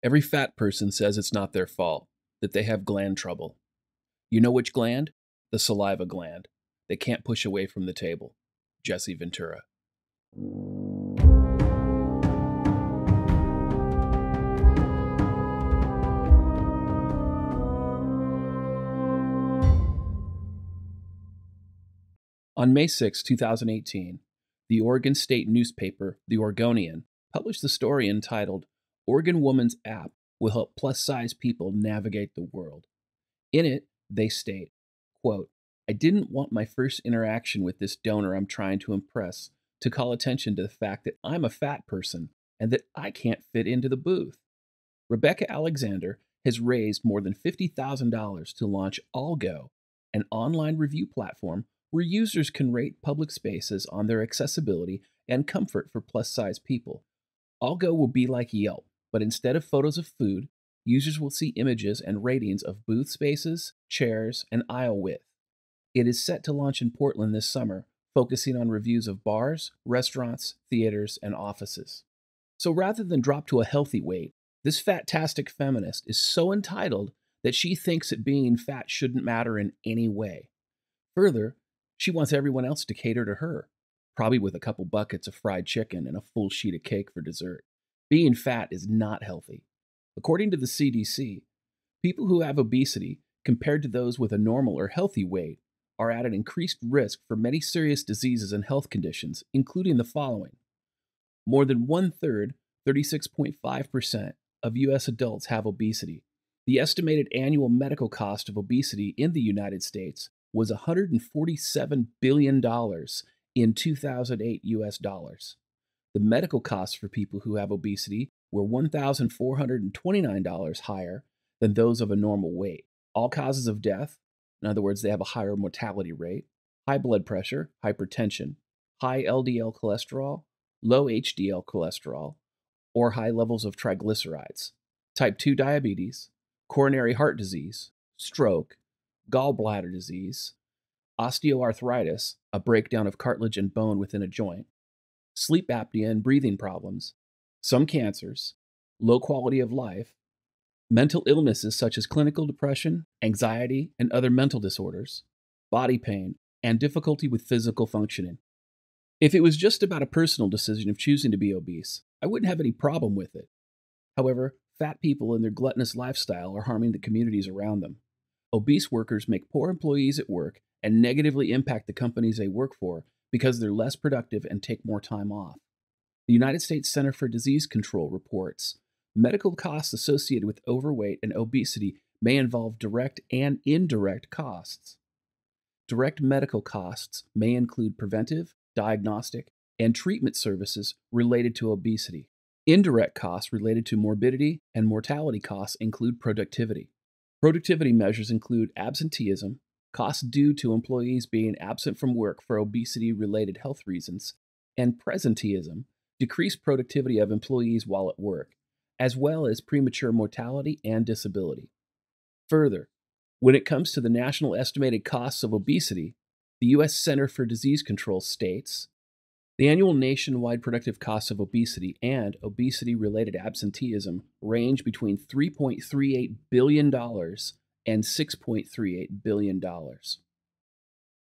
Every fat person says it's not their fault, that they have gland trouble. You know which gland? The saliva gland. They can't push away from the table. Jesse Ventura. On May 6, 2018, the Oregon state newspaper, The Oregonian, published the story entitled, "Oregon Woman's App Will Help Plus-Size People Navigate the World." In it, they state, quote, "I didn't want my first interaction with this donor I'm trying to impress to call attention to the fact that I'm a fat person and that I can't fit into the booth." Rebecca Alexander has raised more than $50,000 to launch Allgo, an online review platform where users can rate public spaces on their accessibility and comfort for plus-size people. Allgo will be like Yelp, but instead of photos of food, users will see images and ratings of booth spaces, chairs, and aisle width. It is set to launch in Portland this summer, focusing on reviews of bars, restaurants, theaters, and offices. So rather than drop to a healthy weight, this fat-tastic feminist is so entitled that she thinks that being fat shouldn't matter in any way. Further, she wants everyone else to cater to her, probably with a couple buckets of fried chicken and a full sheet of cake for dessert. Being fat is not healthy. According to the CDC, people who have obesity, compared to those with a normal or healthy weight, are at an increased risk for many serious diseases and health conditions, including the following. More than one-third, 36.5%, of U.S. adults have obesity. The estimated annual medical cost of obesity in the United States was $147 billion in 2008 U.S. dollars. The medical costs for people who have obesity were $1,429 higher than those of a normal weight. All causes of death, in other words, they have a higher mortality rate, high blood pressure, hypertension, high LDL cholesterol, low HDL cholesterol, or high levels of triglycerides, type 2 diabetes, coronary heart disease, stroke, gallbladder disease, osteoarthritis, a breakdown of cartilage and bone within a joint, sleep apnea and breathing problems, some cancers, low quality of life, mental illnesses such as clinical depression, anxiety, and other mental disorders, body pain, and difficulty with physical functioning. If it was just about a personal decision of choosing to be obese, I wouldn't have any problem with it. However, fat people and their gluttonous lifestyle are harming the communities around them. Obese workers make poor employees at work and negatively impact the companies they work for because they're less productive and take more time off. The United States Center for Disease Control reports, medical costs associated with overweight and obesity may involve direct and indirect costs. Direct medical costs may include preventive, diagnostic, and treatment services related to obesity. Indirect costs related to morbidity and mortality costs include productivity. Productivity measures include absenteeism, costs due to employees being absent from work for obesity-related health reasons, and presenteeism, decreased productivity of employees while at work, as well as premature mortality and disability. Further, when it comes to the national estimated costs of obesity, the U.S. Center for Disease Control states, the annual nationwide productive costs of obesity and obesity-related absenteeism range between $3.38 billion and $6.38 billion.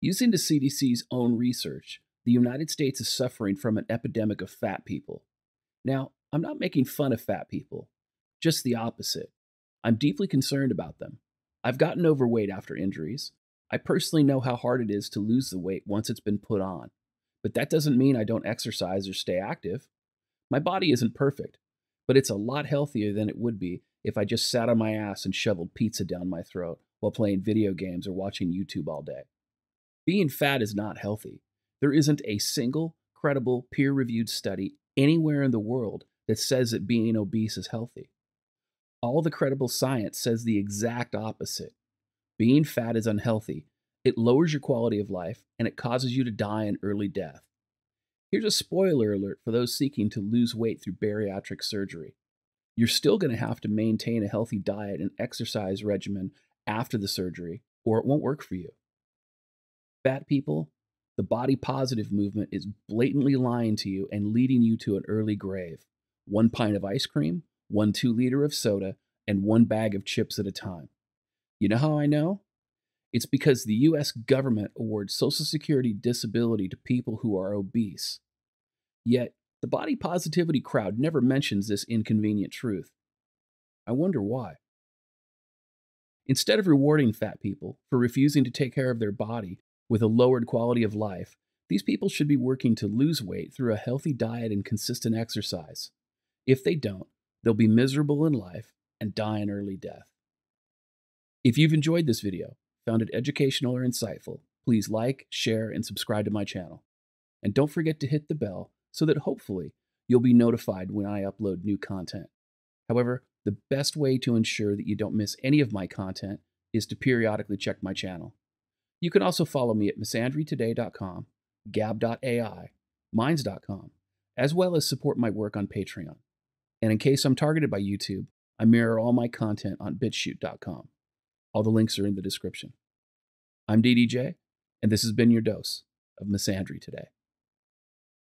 Using the CDC's own research, the United States is suffering from an epidemic of fat people. Now, I'm not making fun of fat people, just the opposite. I'm deeply concerned about them. I've gotten overweight after injuries. I personally know how hard it is to lose the weight once it's been put on. But that doesn't mean I don't exercise or stay active. My body isn't perfect, but it's a lot healthier than it would be if I just sat on my ass and shoveled pizza down my throat while playing video games or watching YouTube all day. Being fat is not healthy. There isn't a single credible peer-reviewed study anywhere in the world that says that being obese is healthy. All the credible science says the exact opposite. Being fat is unhealthy. It lowers your quality of life, and it causes you to die an early death. Here's a spoiler alert for those seeking to lose weight through bariatric surgery. You're still going to have to maintain a healthy diet and exercise regimen after the surgery, or it won't work for you. Fat people, the body positive movement is blatantly lying to you and leading you to an early grave. 1 pint of ice cream, 1 2-liter of soda, and 1 bag of chips at a time. You know how I know? It's because the US government awards Social Security disability to people who are obese. Yet, the body positivity crowd never mentions this inconvenient truth. I wonder why. Instead of rewarding fat people for refusing to take care of their body with a lowered quality of life, these people should be working to lose weight through a healthy diet and consistent exercise. If they don't, they'll be miserable in life and die an early death. If you've enjoyed this video, found it educational or insightful, please like, share, and subscribe to my channel. And don't forget to hit the bell so that hopefully you'll be notified when I upload new content. However, the best way to ensure that you don't miss any of my content is to periodically check my channel. You can also follow me at misandrytoday.com, gab.ai, minds.com, as well as support my work on Patreon. And in case I'm targeted by YouTube, I mirror all my content on bitchute.com. All the links are in the description. I'm DDJ, and this has been your dose of Misandry Today.